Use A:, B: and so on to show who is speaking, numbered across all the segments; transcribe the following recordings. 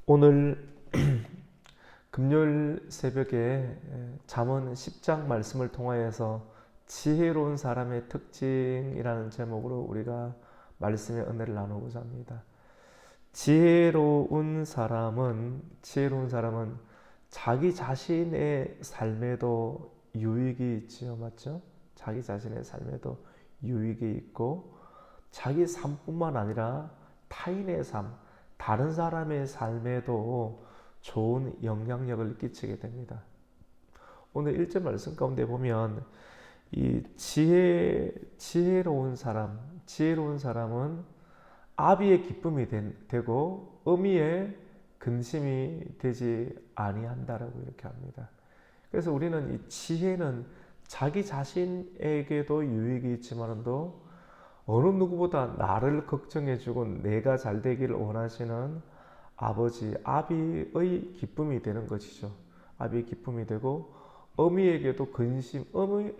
A: 오늘 금요일 새벽에 잠언 10장 말씀을 통하여서 지혜로운 사람의 특징이라는 제목으로 우리가 말씀의 은혜를 나누고자 합니다. 지혜로운 사람은 자기 자신의 삶에도 유익이 있지요. 맞죠? 자기 자신의 삶에도 유익이 있고 자기 삶뿐만 아니라 타인의 삶, 다른 사람의 삶에도 좋은 영향력을 끼치게 됩니다. 오늘 1절 말씀 가운데 보면 이 지혜로운 사람은 아비의 기쁨이 되고 어미의 근심이 되지 아니한다라고 이렇게 합니다. 그래서 우리는 이 지혜는 자기 자신에게도 유익이 있지만도 어느 누구보다 나를 걱정해주고 내가 잘 되기를 원하시는 아비의 기쁨이 되는 것이죠. 아비의 기쁨이 되고 어미에게도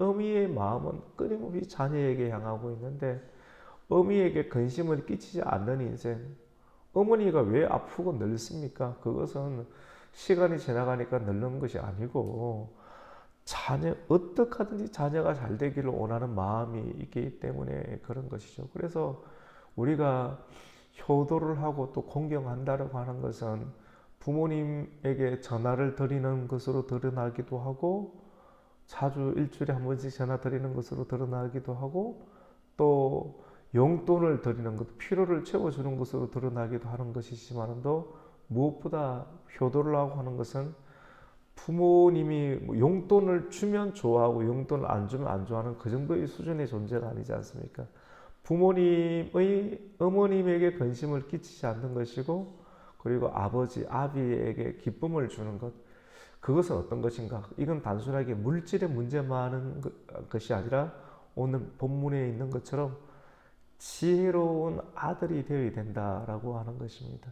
A: 어미의 마음은 끊임없이 자녀에게 향하고 있는데 어미에게 근심을 끼치지 않는 인생. 어머니가 왜 아프고 늙습니까? 그것은 시간이 지나가니까 늙는 것이 아니고 어떻게 하든지 자녀가 잘 되기를 원하는 마음이 있기 때문에 그런 것이죠. 그래서 우리가 효도를 하고 또 공경한다고 하는 것은 부모님에게 전화를 드리는 것으로 드러나기도 하고 자주 일주일에 한 번씩 전화 드리는 것으로 드러나기도 하고 또 용돈을 드리는 것, 필요를 채워주는 것으로 드러나기도 하는 것이지만도 무엇보다 효도를 하고 하는 것은 부모님이 용돈을 주면 좋아하고 용돈을 안 주면 안 좋아하는 그 정도의 수준의 존재가 아니지 않습니까? 어머님에게 근심을 끼치지 않는 것이고 그리고 아비에게 기쁨을 주는 것. 그것은 어떤 것인가? 이건 단순하게 물질의 문제만은 것이 아니라 오늘 본문에 있는 것처럼 지혜로운 아들이 되어야 된다라고 하는 것입니다.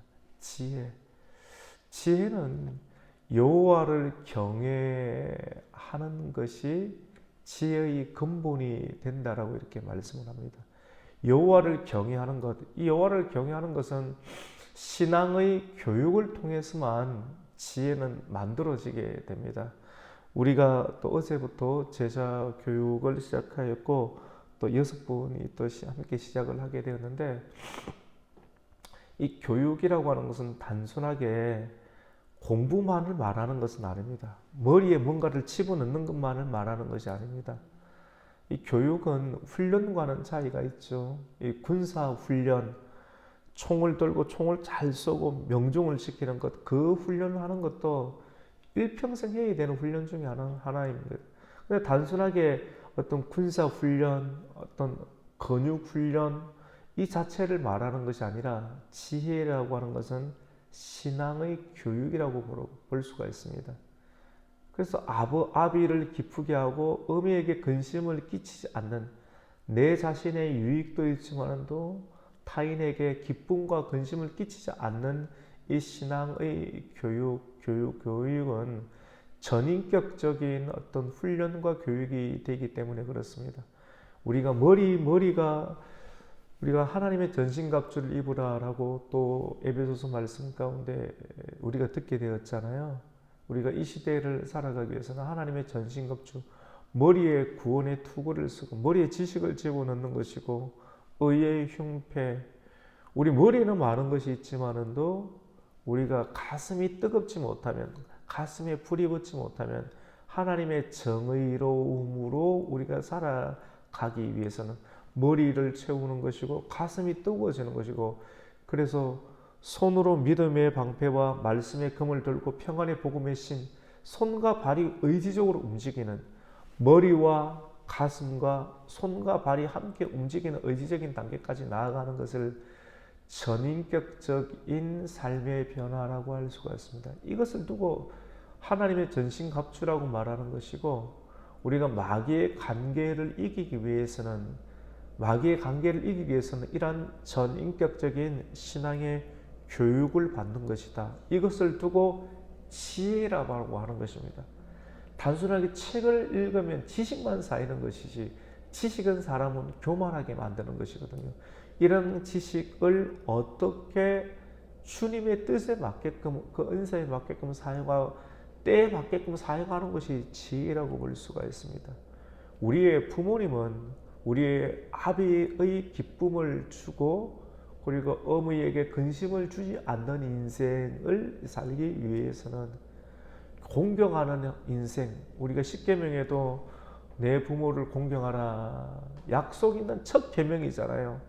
A: 지혜는 여호와를 경외하는 것이 지혜의 근본이 된다라고 이렇게 말씀을 합니다. 여호와를 경외하는 것, 이 여호와를 경외하는 것은 신앙의 교육을 통해서만 지혜는 만들어지게 됩니다. 우리가 또 어제부터 제자 교육을 시작하였고 또 6분이 또 함께 시작을 하게 되었는데 이 교육이라고 하는 것은 단순하게 공부만을 말하는 것은 아닙니다. 머리에 뭔가를 집어넣는 것만을 말하는 것이 아닙니다. 이 교육은 훈련과는 차이가 있죠. 이 군사 훈련, 총을 들고 총을 잘 쏘고 명중을 시키는 것, 그 훈련을 하는 것도 일평생 해야 되는 훈련 중에 하나입니다. 근데 단순하게 어떤 군사 훈련, 어떤 근육 훈련 이 자체를 말하는 것이 아니라 지혜라고 하는 것은 신앙의 교육이라고 볼 수가 있습니다. 그래서 아비를 기쁘게 하고 어미에게 근심을 끼치지 않는 내 자신의 유익도 있지만도 타인에게 기쁨과 근심을 끼치지 않는 이 신앙의 교육은 전인격적인 어떤 훈련과 교육이 되기 때문에 그렇습니다. 우리가 우리가 하나님의 전신갑주를 입으라라고 또 에베소서 말씀 가운데 우리가 듣게 되었잖아요. 우리가 이 시대를 살아가기 위해서는 하나님의 전신갑주, 머리에 구원의 투구를 쓰고 머리에 지식을 집어넣는 것이고 의의 흉패. 우리 머리에는 많은 것이 있지만도 우리가 가슴이 뜨겁지 못하면, 가슴에 불이 붙지 못하면 하나님의 정의로움으로 우리가 살아가기 위해서는 머리를 채우는 것이고 가슴이 뜨거워지는 것이고, 그래서 손으로 믿음의 방패와 말씀의 금을 들고 평안의 복음의 신, 손과 발이 의지적으로 움직이는, 머리와 가슴과 손과 발이 함께 움직이는 의지적인 단계까지 나아가는 것을 전인격적인 삶의 변화라고 할 수가 있습니다. 이것을 두고 하나님의 전신갑주라고 말하는 것이고, 우리가 마귀의 관계를 이기기 위해서는 이러한 전인격적인 신앙의 교육을 받는 것이다. 이것을 두고 지혜라고 하는 것입니다. 단순하게 책을 읽으면 지식만 쌓이는 것이지, 지식은 사람은 교만하게 만드는 것이거든요. 이런 지식을 어떻게 주님의 뜻에 맞게끔 그 은사에 맞게끔 사용하고 때에 맞게끔 사용하는 것이 지혜라고 볼 수가 있습니다. 우리의 부모님은 우리의 아비의 기쁨을 주고 그리고 어머니에게 근심을 주지 않는 인생을 살기 위해서는 공경하는 인생, 우리가 십계명에도 내 부모를 공경하라 약속 있는 첫 계명이잖아요.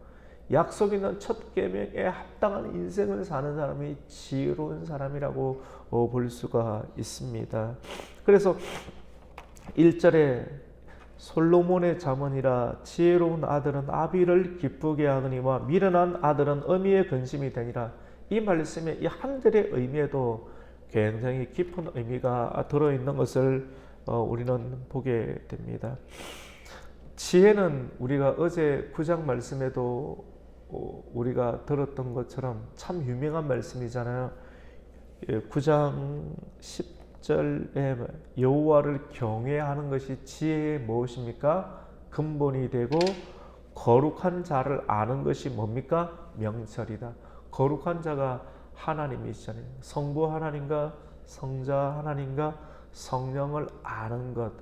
A: 약속 있는 첫 계명에 합당한 인생을 사는 사람이 지혜로운 사람이라고 볼 수가 있습니다. 그래서 1절에 솔로몬의 잠언이라 지혜로운 아들은 아비를 기쁘게 하느니와 미련한 아들은 어미의 근심이 되니라. 이 말씀의 이 한절의 의미에도 굉장히 깊은 의미가 들어있는 것을 우리는 보게 됩니다. 지혜는 우리가 어제 9장 말씀에도 우리가 들었던 것처럼 참 유명한 말씀이잖아요. 9장 10절에 여호와를 경외하는 것이 지혜의 무엇입니까? 근본이 되고 거룩한 자를 아는 것이 뭡니까? 명철이다. 거룩한 자가 하나님이시잖아요. 성부 하나님과 성자 하나님과 성령을 아는 것.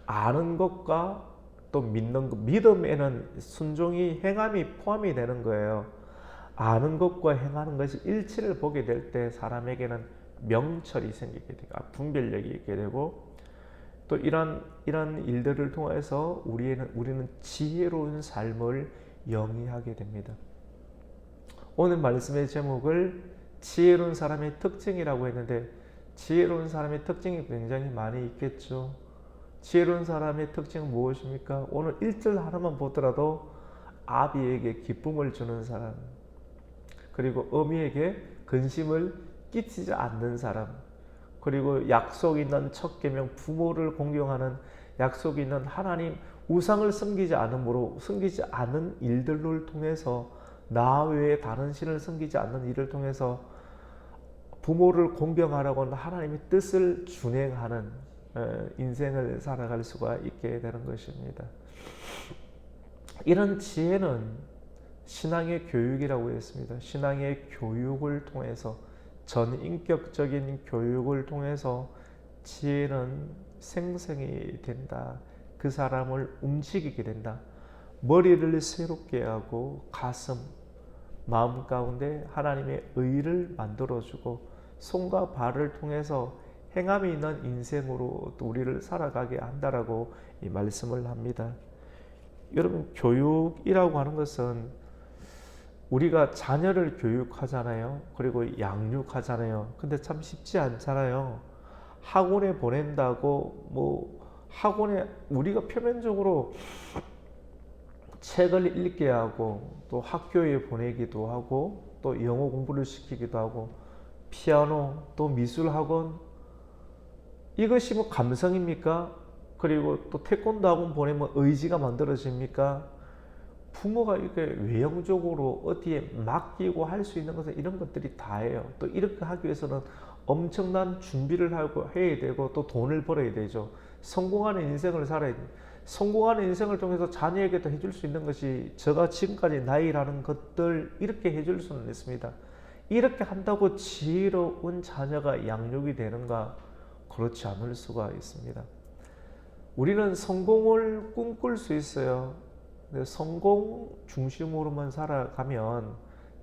A: 아는 것과 또 믿는 것. 믿음에는 순종이 행함이 포함이 되는 거예요. 아는 것과 행하는 것이 일치를 보게 될 때 사람에게는 명철이 생기게 되고 분별력이 있게 되고 또 이런 일들을 통해서 우리는 지혜로운 삶을 영위하게 됩니다. 오늘 말씀의 제목을 지혜로운 사람의 특징이라고 했는데 지혜로운 사람의 특징이 굉장히 많이 있겠죠. 지혜로운 사람의 특징은 무엇입니까? 오늘 1절 하나만 보더라도 아비에게 기쁨을 주는 사람, 그리고 어미에게 근심을 끼치지 않는 사람, 그리고 약속 있는 첫 계명 부모를 공경하는 약속 있는 하나님 우상을 섬기지 않는 일들을 통해서 나 외에 다른 신을 섬기지 않는 일을 통해서 부모를 공경하라고 하는 하나님의 뜻을 준행하는 인생을 살아갈 수가 있게 되는 것입니다. 이런 지혜는 신앙의 교육이라고 했습니다. 신앙의 교육을 통해서 전인격적인 교육을 통해서 지혜는 생성이 된다. 그 사람을 움직이게 된다. 머리를 새롭게 하고 가슴, 마음 가운데 하나님의 의를 만들어주고 손과 발을 통해서 행함이 있는 인생으로 또 우리를 살아가게 한다라고 이 말씀을 합니다. 여러분, 교육이라고 하는 것은 우리가 자녀를 교육하잖아요. 그리고 양육하잖아요. 근데 참 쉽지 않잖아요. 학원에 보낸다고 학원에 우리가 표면적으로 책을 읽게 하고 또 학교에 보내기도 하고 또 영어 공부를 시키기도 하고 피아노 또 미술학원 이것이 감성입니까? 그리고 또 태권도 학원 보내면 의지가 만들어집니까? 부모가 이렇게 외형적으로 어디에 맡기고 할 수 있는 것은 이런 것들이 다예요. 또 이렇게 하기 위해서는 엄청난 준비를 하고 해야 되고 또 돈을 벌어야 되죠. 성공하는 인생을 살아야 돼요. 성공하는 인생을 통해서 자녀에게도 해줄 수 있는 것이 제가 지금까지 나이라는 것들 이렇게 해줄 수는 있습니다. 이렇게 한다고 지혜로운 자녀가 양육이 되는가? 그렇지 않을 수가 있습니다. 우리는 성공을 꿈꿀 수 있어요. 근데 성공 중심으로만 살아가면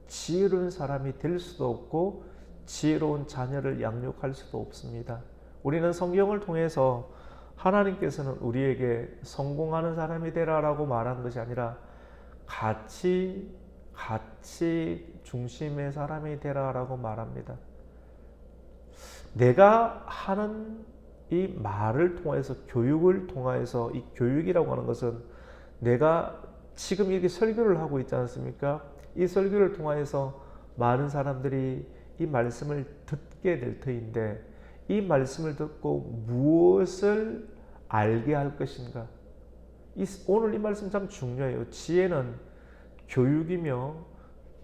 A: 지혜로운 사람이 될 수도 없고 지혜로운 자녀를 양육할 수도 없습니다. 우리는 성경을 통해서 하나님께서는 우리에게 성공하는 사람이 되라라고 말한 것이 아니라 가치 중심의 사람이 되라라고 말합니다. 내가 하는 이 말을 통해서 교육을 통해서 이 교육이라고 하는 것은 내가 지금 이렇게 설교를 하고 있지 않습니까? 이 설교를 통해서 많은 사람들이 이 말씀을 듣게 될 터인데 이 말씀을 듣고 무엇을 알게 할 것인가? 오늘 이 말씀 참 중요해요. 지혜는 교육이며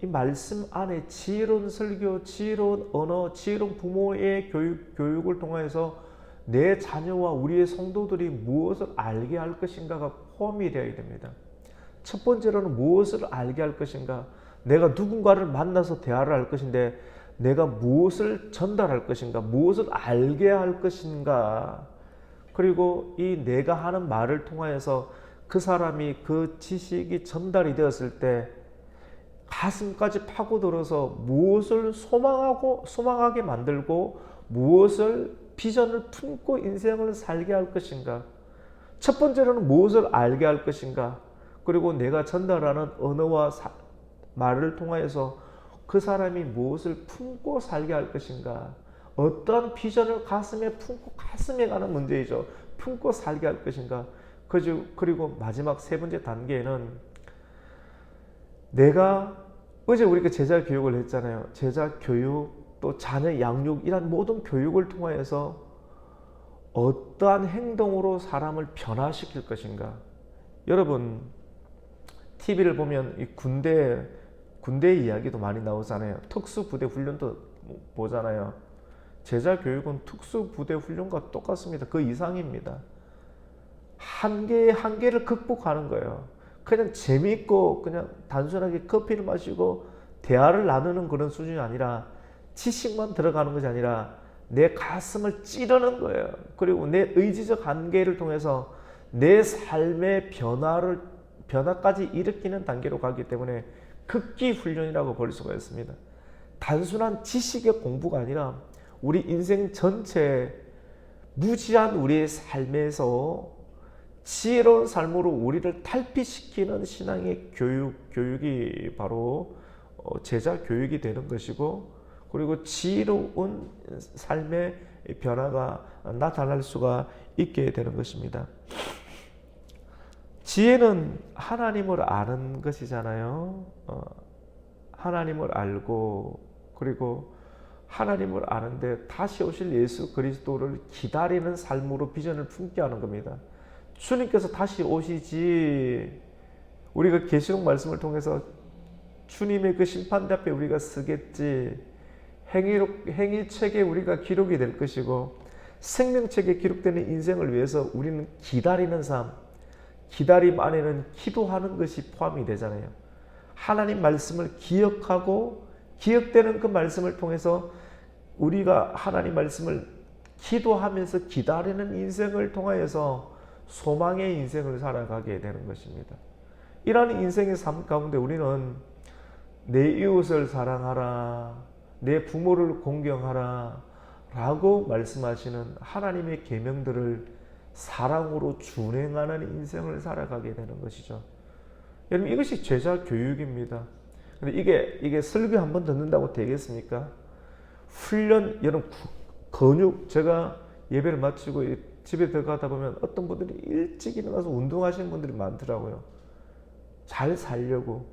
A: 이 말씀 안에 지혜로운 설교, 지혜로운 언어, 지혜로운 부모의 교육을 통해서 내 자녀와 우리의 성도들이 무엇을 알게 할 것인가가 포함이 되어야 됩니다. 첫 번째로는 무엇을 알게 할 것인가? 내가 누군가를 만나서 대화를 할 것인데 내가 무엇을 전달할 것인가, 무엇을 알게 할 것인가, 그리고 이 내가 하는 말을 통하여서 그 사람이 그 지식이 전달이 되었을 때 가슴까지 파고들어서 무엇을 소망하게 만들고 무엇을 비전을 품고 인생을 살게 할 것인가. 첫 번째로는 무엇을 알게 할 것인가. 그리고 내가 전달하는 언어와 말을 통하여서 그 사람이 무엇을 품고 살게 할 것인가. 어떠한 비전을 가슴에 품고 가슴에 가는 문제이죠. 품고 살게 할 것인가. 그리고 마지막 세 번째 단계에는 내가 어제 우리가 제자 교육을 했잖아요. 제자 교육 또 자녀 양육 이런 모든 교육을 통하여서 어떠한 행동으로 사람을 변화시킬 것인가. 여러분 TV를 보면 이 군대 이야기도 많이 나오잖아요. 특수부대 훈련도 보잖아요. 제자 교육은 특수부대 훈련과 똑같습니다. 그 이상입니다. 한계를 극복하는 거예요. 그냥 재미있고 그냥 단순하게 커피를 마시고 대화를 나누는 그런 수준이 아니라 지식만 들어가는 것이 아니라 내 가슴을 찌르는 거예요. 그리고 내 의지적 한계를 통해서 내 삶의 변화까지 일으키는 단계로 가기 때문에 극기 훈련이라고 볼 수가 있습니다. 단순한 지식의 공부가 아니라 우리 인생 전체 무지한 우리의 삶에서 지혜로운 삶으로 우리를 탈피시키는 신앙의 교육이 바로 제자 교육이 되는 것이고, 그리고 지혜로운 삶의 변화가 나타날 수가 있게 되는 것입니다. 지혜는 하나님을 아는 것이잖아요. 하나님을 알고, 그리고 하나님을 아는데 다시 오실 예수 그리스도를 기다리는 삶으로 비전을 품게 하는 겁니다. 주님께서 다시 오시지, 우리가 계시록 말씀을 통해서 주님의 그 심판대 앞에 우리가 서겠지, 행위책에 우리가 기록이 될 것이고 생명책에 기록되는 인생을 위해서 우리는 기다리는 삶, 기다림 안에는 기도하는 것이 포함이 되잖아요. 하나님 말씀을 기억하고 기억되는 그 말씀을 통해서 우리가 하나님 말씀을 기도하면서 기다리는 인생을 통하여서 소망의 인생을 살아가게 되는 것입니다. 이러한 인생의 삶 가운데 우리는 내 이웃을 사랑하라, 내 부모를 공경하라 라고 말씀하시는 하나님의 계명들을 사랑으로 준행하는 인생을 살아가게 되는 것이죠. 여러분, 이것이 제자 교육입니다. 근데 이게 설교 한 번 듣는다고 되겠습니까? 훈련, 여러분, 근육, 제가 예배를 마치고 집에 들어가다 보면 어떤 분들이 일찍 일어나서 운동하시는 분들이 많더라고요. 잘 살려고.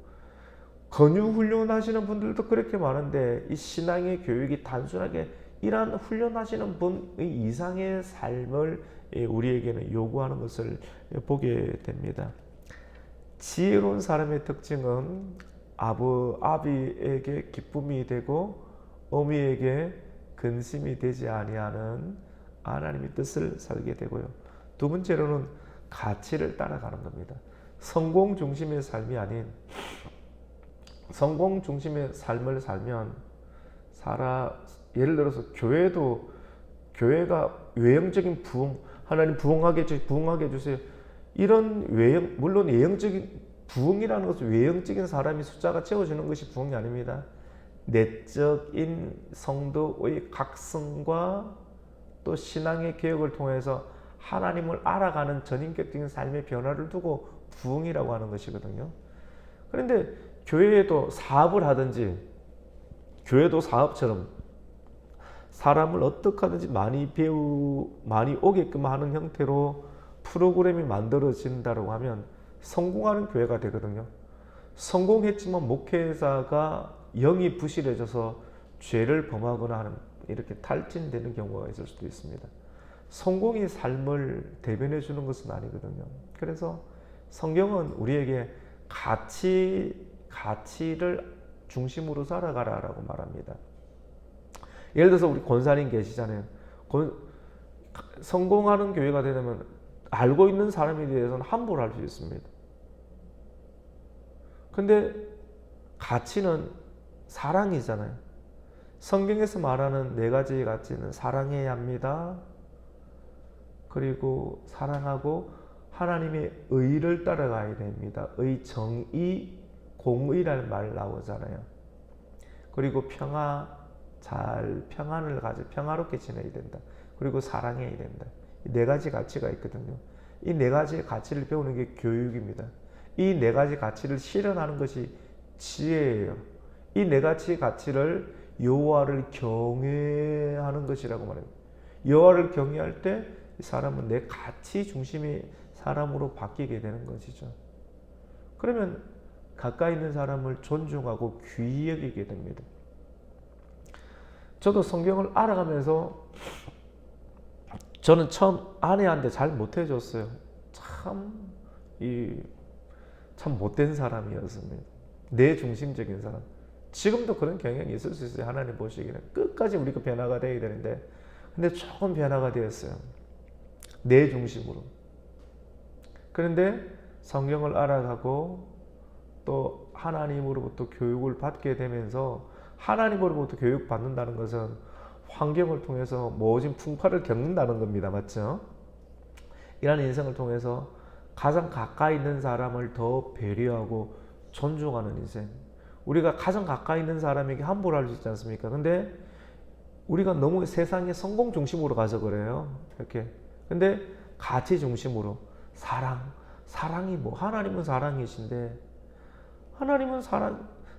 A: 근육 훈련하시는 분들도 그렇게 많은데 이 신앙의 교육이 단순하게 이러한 훈련하시는 분의 이상의 삶을 우리에게는 요구하는 것을 보게 됩니다. 지혜로운 사람의 특징은 아비에게 기쁨이 되고 어미에게 근심이 되지 아니하는 하나님의 뜻을 살게 되고요. 두 번째로는 가치를 따라가는 겁니다. 성공 중심의 삶이 아닌 성공 중심의 삶을 살면 예를 들어서 교회가 외형적인 부흥, 하나님 부흥하게 해주세요. 이런 물론 외형적인 부흥이라는 것은 외형적인 사람이 숫자가 채워주는 것이 부흥이 아닙니다. 내적인 성도의 각성과 또 신앙의 개혁을 통해서 하나님을 알아가는 전인격적인 삶의 변화를 두고 부흥이라고 하는 것이거든요. 그런데 교회에도 사업을 하든지 교회도 사업처럼 사람을 어떻게 하든지 많이 오게끔 하는 형태로 프로그램이 만들어진다고 하면 성공하는 교회가 되거든요. 성공했지만 목회자가 영이 부실해져서 죄를 범하거나 하는 이렇게 탈진되는 경우가 있을 수도 있습니다. 성공이 삶을 대변해 주는 것은 아니거든요. 그래서 성경은 우리에게 가치를 중심으로 살아가라라고 말합니다. 예를 들어서 우리 권사님 계시잖아요. 성공하는 교회가 되려면 알고 있는 사람에 대해서는 함부로 할 수 있습니다. 근데 가치는 사랑이잖아요. 성경에서 말하는 네 가지 가치는 사랑해야 합니다. 그리고 사랑하고 하나님의 의를 따라가야 됩니다. 의, 정의, 공의라는 말 나오잖아요. 그리고 평안을 가져 평화롭게 지내야 된다. 그리고 사랑해야 된다. 이 네 가지 가치가 있거든요. 이 네 가지 가치를 배우는 게 교육입니다. 이 네 가지 가치를 실현하는 것이 지혜예요. 이 네 가지 가치를 여호와를 경외하는 것이라고 말합니다. 여호와를 경외할 때 이 사람은 내 가치 중심의 사람으로 바뀌게 되는 것이죠. 그러면 가까이 있는 사람을 존중하고 귀히 여기게 됩니다. 저도 성경을 알아가면서 저는 처음 아내한테 잘 못해줬어요. 참 못된 사람이었습니다. 내 중심적인 사람. 지금도 그런 경향이 있을 수 있어요. 하나님 보시기에는 끝까지 우리가 변화가 되어야 되는데, 근데 조금 변화가 되었어요. 내 중심으로. 그런데 성경을 알아가고 또 하나님으로부터 교육을 받게 되면서, 하나님으로부터 교육받는다는 것은 환경을 통해서 모진 풍파를 겪는다는 겁니다. 맞죠? 이런 인생을 통해서 가장 가까이 있는 사람을 더 배려하고 존중하는 인생. 우리가 가장 가까이 있는 사람에게 함부로 할 수 있지 않습니까? 근데 우리가 너무 세상의 성공 중심으로 가서 그래요. 이렇게. 근데 가치 중심으로 사랑이 뭐, 하나님은 사랑이신데, 하나님은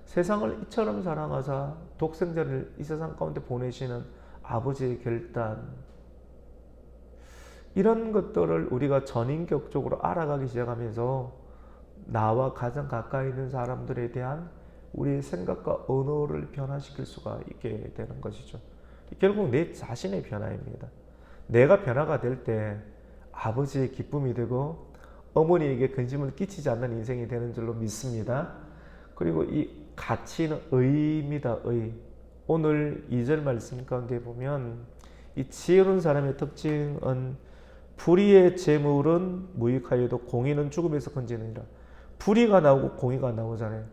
A: 세상을 이처럼 사랑하사 독생자를 이 세상 가운데 보내시는 아버지의 결단, 이런 것들을 우리가 전인격적으로 알아가기 시작하면서 나와 가장 가까이 있는 사람들에 대한 우리의 생각과 언어를 변화시킬 수가 있게 되는 것이죠. 결국 내 자신의 변화입니다. 내가 변화가 될 때 아버지의 기쁨이 되고 어머니에게 근심을 끼치지 않는 인생이 되는 줄로 믿습니다. 그리고 이 가치는 의입니다. 의. 오늘 2절 말씀 가운데 보면 이 지혜로운 사람의 특징은 불의의 재물은 무익하여도 공의는 죽음에서 건지느니라. 불의가 나오고 공의가 나오잖아요.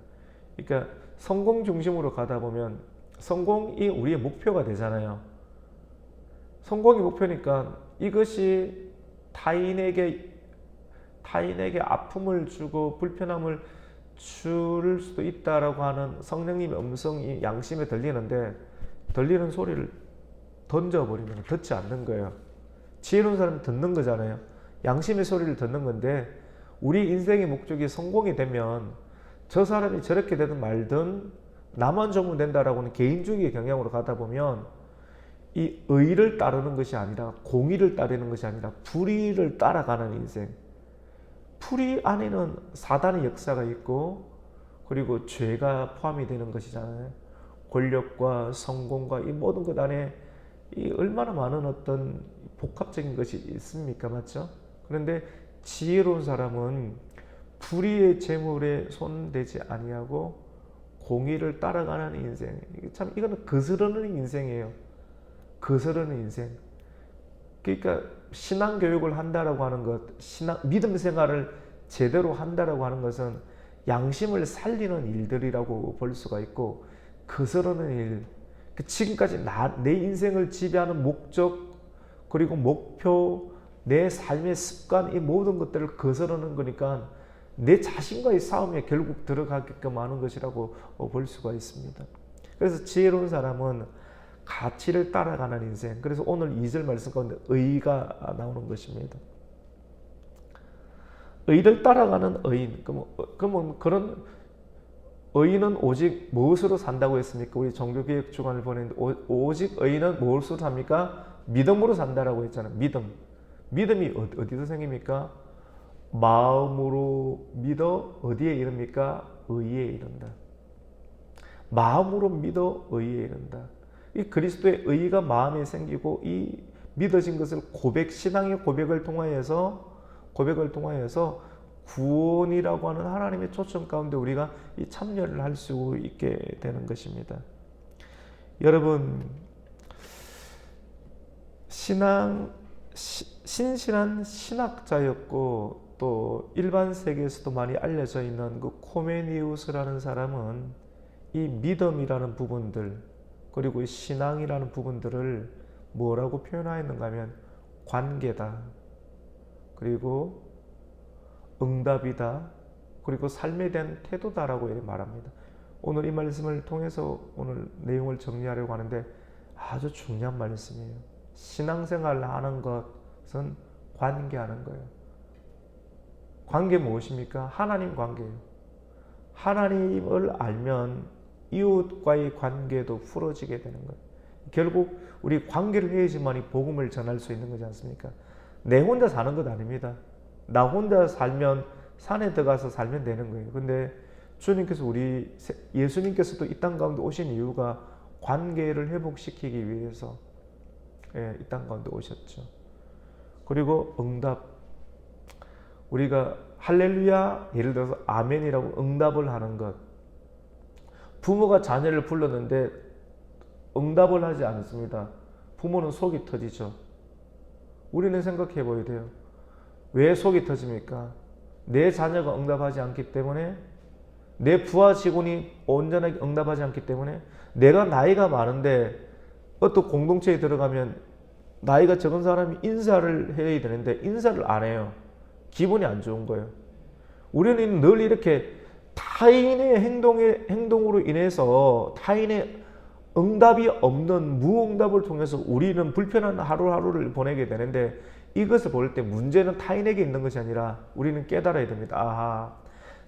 A: 그러니까 성공 중심으로 가다 보면 성공이 우리의 목표가 되잖아요. 성공이 목표니까 이것이 타인에게 아픔을 주고 불편함을 줄 수도 있다라고 하는 성령님의 음성이 양심에 들리는데, 들리는 소리를 던져버리면 듣지 않는 거예요. 지혜로운 사람은 듣는 거잖아요. 양심의 소리를 듣는 건데, 우리 인생의 목적이 성공이 되면 저 사람이 저렇게 되든 말든 나만 좋으면 된다라고 하는 개인주의의 경향으로 가다 보면 이 의를 따르는 것이 아니라, 공의를 따르는 것이 아니라 불의를 따라가는 인생. 불의 안에는 사단의 역사가 있고, 그리고 죄가 포함이 되는 것이잖아요. 권력과 성공과 이 모든 것 안에 이 얼마나 많은 어떤 복합적인 것이 있습니까? 맞죠? 그런데 지혜로운 사람은 불의의 재물에 손대지 아니하고 공의를 따라가는 인생. 참 이거는 거스르는 인생이에요. 거스르는 인생. 그러니까 신앙 교육을 한다라고 하는 것, 믿음 생활을 제대로 한다라고 하는 것은 양심을 살리는 일들이라고 볼 수가 있고, 거스르는 일, 지금까지 내 인생을 지배하는 목적, 그리고 목표, 내 삶의 습관, 이 모든 것들을 거스르는 거니까 내 자신과의 싸움에 결국 들어가게끔 하는 것이라고 볼 수가 있습니다. 그래서 지혜로운 사람은 가치를 따라가는 인생. 그래서 오늘 2절 말씀 가운데 의가 나오는 것입니다. 의를 따라가는 의인. 그러면 그런 의인은 오직 무엇으로 산다고 했습니까? 우리 종교개혁 주간을 보냈는데 오직 의인은 무엇으로 삽니까? 믿음으로 산다라고 했잖아요. 믿음이 어디서 생깁니까? 마음으로 믿어 어디에 이릅니까? 의에 이른다. 마음으로 믿어 의에 이른다. 이 그리스도의 의가 마음에 생기고 이 믿어진 것을 신앙의 고백을 통하여서 구원이라고 하는 하나님의 초청 가운데 우리가 이 참여를 할 수 있게 되는 것입니다. 여러분, 신실한 신학자였고 또 일반 세계에서도 많이 알려져 있는 그 코메니우스라는 사람은 이 믿음이라는 부분들, 그리고 신앙이라는 부분들을 뭐라고 표현하였는가 하면 관계다. 그리고 응답이다. 그리고 삶에 대한 태도다라고 이렇게 말합니다. 오늘 이 말씀을 통해서 오늘 내용을 정리하려고 하는데 아주 중요한 말씀이에요. 신앙생활을 하는 것은 관계하는 거예요. 관계 무엇입니까? 하나님 관계예요. 하나님을 알면 이웃과의 관계도 풀어지게 되는 거예요. 결국 우리 관계를 해야지만 복음을 전할 수 있는 거지 않습니까? 내 혼자 사는 것 아닙니다. 나 혼자 살면 산에 들어가서 살면 되는 거예요. 근데 주님께서 예수님께서도 이 땅 가운데 오신 이유가 관계를 회복시키기 위해서 이 땅 가운데 오셨죠. 그리고 응답. 우리가 할렐루야, 예를 들어서 아멘이라고 응답을 하는 것. 부모가 자녀를 불렀는데 응답을 하지 않습니다. 부모는 속이 터지죠. 우리는 생각해 봐야 돼요. 왜 속이 터집니까? 내 자녀가 응답하지 않기 때문에, 내 부하 직원이 온전하게 응답하지 않기 때문에, 내가 나이가 많은데 어떤 공동체에 들어가면 나이가 적은 사람이 인사를 해야 되는데 인사를 안 해요. 기분이 안 좋은 거예요. 우리는 늘 이렇게 타인의 행동으로 인해서 타인의 응답이 없는 무응답을 통해서 우리는 불편한 하루하루를 보내게 되는데, 이것을 볼 때 문제는 타인에게 있는 것이 아니라 우리는 깨달아야 됩니다. 아하,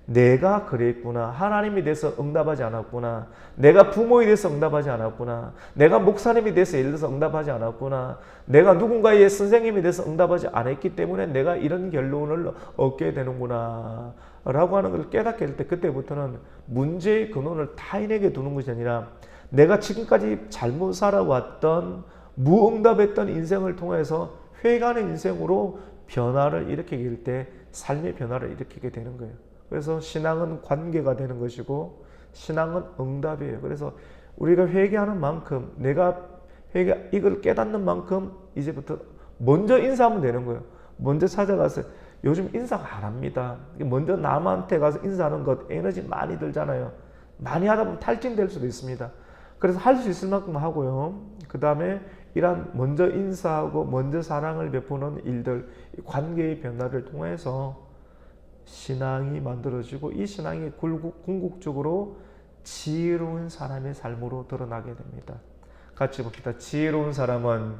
A: 내가 그랬구나. 하나님에 대해서 응답하지 않았구나. 내가 부모에 대해서 응답하지 않았구나. 내가 목사님에 대해서 예를 들어서 응답하지 않았구나. 내가 누군가의 선생님에 대해서 응답하지 않았기 때문에 내가 이런 결론을 얻게 되는구나 라고 하는 걸 깨닫게 될 때, 그때부터는 문제의 근원을 타인에게 두는 것이 아니라 내가 지금까지 잘못 살아왔던 무응답했던 인생을 통해서 회개하는 인생으로 변화를 일으키게 될 때 삶의 변화를 일으키게 되는 거예요. 그래서 신앙은 관계가 되는 것이고 신앙은 응답이에요. 그래서 우리가 회개하는 만큼, 내가 이걸 깨닫는 만큼 이제부터 먼저 인사하면 되는 거예요. 먼저 찾아가서, 요즘 인사 안 합니다. 먼저 남한테 가서 인사하는 것 에너지 많이 들잖아요. 많이 하다 보면 탈진될 수도 있습니다. 그래서 할 수 있을 만큼 하고요. 그 다음에 이러한 먼저 인사하고 먼저 사랑을 베푸는 일들, 관계의 변화를 통해서 신앙이 만들어지고, 이 신앙이 궁극적으로 지혜로운 사람의 삶으로 드러나게 됩니다. 같이 봅시다. 지혜로운 사람은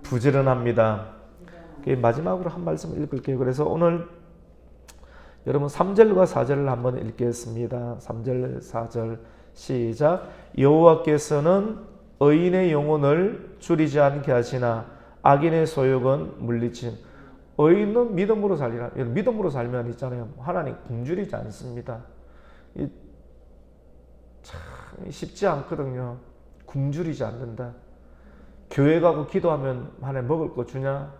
A: 부지런합니다. 마지막으로 한 말씀 읽을게요. 그래서 오늘 여러분 3절과 4절을 한번 읽겠습니다. 3절, 4절 시작. 여호와께서는 의인의 영혼을 줄이지 않게 하시나 악인의 소욕은 물리친. 의인은 믿음으로 살리라. 믿음으로 살면 있잖아요. 하나님 굶주리지 않습니다. 참 쉽지 않거든요. 굶주리지 않는다. 교회 가고 기도하면 하나님 먹을 거 주냐?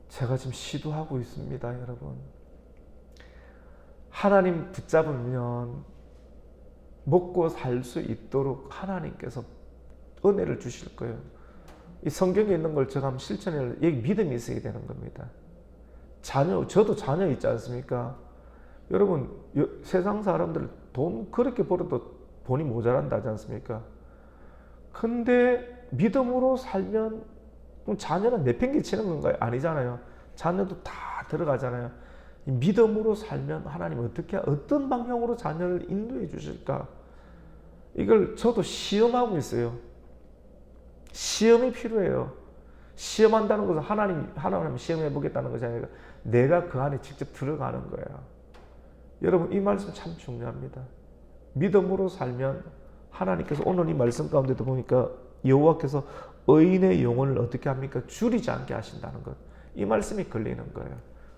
A: 제가 지금 시도하고 있습니다, 여러분. 하나님 붙잡으면 먹고 살 수 있도록 하나님께서 은혜를 주실 거예요. 이 성경에 있는 걸 제가 한번 실천해야, 여기 믿음이 있어야 되는 겁니다. 저도 자녀 있지 않습니까? 여러분, 세상 사람들 돈 그렇게 벌어도 돈이 모자란다 하지 않습니까? 근데 믿음으로 살면 자녀는 내팽개치는 건가요? 아니잖아요. 자녀도 다 들어가잖아요. 믿음으로 살면 하나님 어떤 방향으로 자녀를 인도해 주실까? 이걸 저도 시험하고 있어요. 시험이 필요해요. 시험한다는 것은 하나님 시험해 보겠다는 것이 아니라 내가 그 안에 직접 들어가는 거예요. 여러분, 이 말씀 참 중요합니다. 믿음으로 살면 하나님께서 오늘 이 말씀 가운데도 보니까 여호와께서 의인의 영혼을 어떻게 합니까? 줄이지 않게 하신다는 것. 이 말씀이 걸리는 거예요.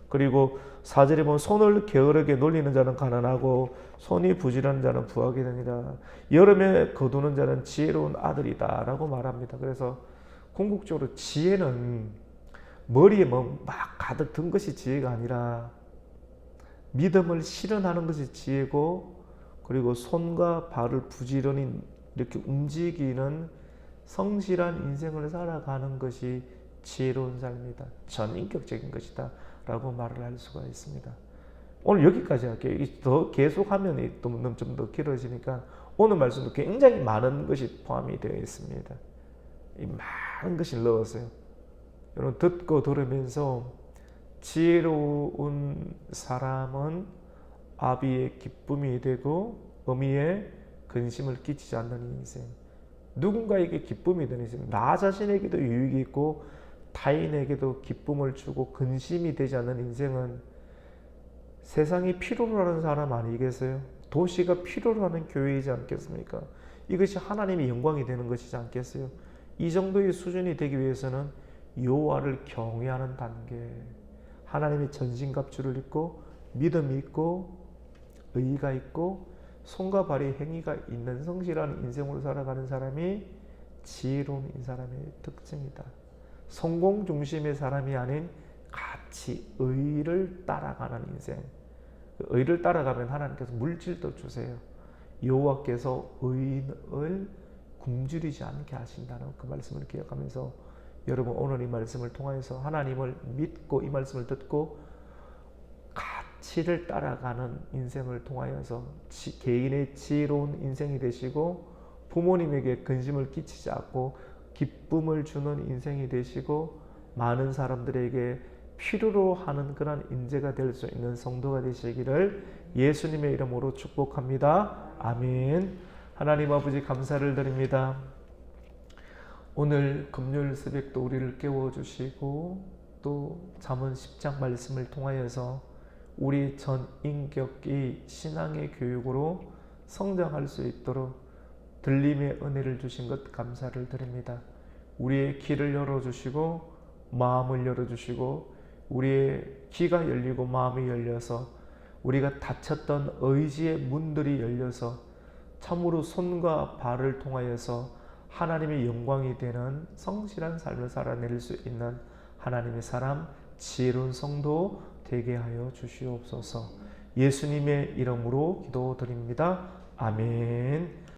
A: 그리고 4절에 보면 손을 게으르게 놀리는 자는 가난하고 손이 부지런한 자는 부하게 되니라. 여름에 거두는 자는 지혜로운 아들이다 라고 말합니다. 그래서 궁극적으로 지혜는 머리에 막 가득 든 것이 지혜가 아니라 믿음을 실현하는 것이 지혜고, 그리고 손과 발을 부지런히 이렇게 움직이는 성실한 인생을 살아가는 것이 지혜로운 삶이다. 전인격적인 것이다 라고 말을 할 수가 있습니다. 오늘 여기까지 할게요. 더 계속하면 좀 더 길어지니까 오늘 말씀도 굉장히 많은 것이 포함이 되어 있습니다. 이 많은 것을 넣었어요. 여러분 듣고 들으면서 지혜로운 사람은 아비의 기쁨이 되고 어미의 근심을 끼치지 않는 인생. 누군가에게 기쁨이 되는 인생. 나 자신에게도 유익이 있고 타인에게도 기쁨을 주고 근심이 되지 않는 인생은 세상이 필요로 하는 사람 아니겠어요? 도시가 필요로 하는 교회이지 않겠습니까? 이것이 하나님의 영광이 되는 것이지 않겠어요? 이 정도의 수준이 되기 위해서는 여호와를 경외하는 단계, 하나님의 전신갑주를 입고 믿음이 있고 의의가 있고 손과 발의 행위가 있는 성실한 인생으로 살아가는 사람이 지혜로운 사람의 특징이다. 성공 중심의 사람이 아닌 같이 의를 따라가는 인생. 의를 따라가면 하나님께서 물질도 주세요. 여호와께서 의인을 굶주리지 않게 하신다는 그 말씀을 기억하면서 여러분 오늘 이 말씀을 통해서 하나님을 믿고 이 말씀을 듣고 가치를 따라가는 인생을 통하여서 개인의 지혜로운 인생이 되시고 부모님에게 근심을 끼치지 않고 기쁨을 주는 인생이 되시고 많은 사람들에게 필요로 하는 그런 인재가 될 수 있는 성도가 되시기를 예수님의 이름으로 축복합니다. 아멘. 하나님 아버지 감사를 드립니다. 오늘 금요일 새벽도 우리를 깨워주시고 또 잠언 10장 말씀을 통하여서 우리 전 인격이 신앙의 교육으로 성장할 수 있도록 들림의 은혜를 주신 것 감사를 드립니다. 우리의 귀를 열어주시고 마음을 열어주시고 우리의 귀가 열리고 마음이 열려서 우리가 닫혔던 의지의 문들이 열려서 참으로 손과 발을 통하여서 하나님의 영광이 되는 성실한 삶을 살아낼 수 있는 하나님의 사람, 지혜로운 성도 되게 하여 주시옵소서. 예수님의 이름으로 기도드립니다. 아멘.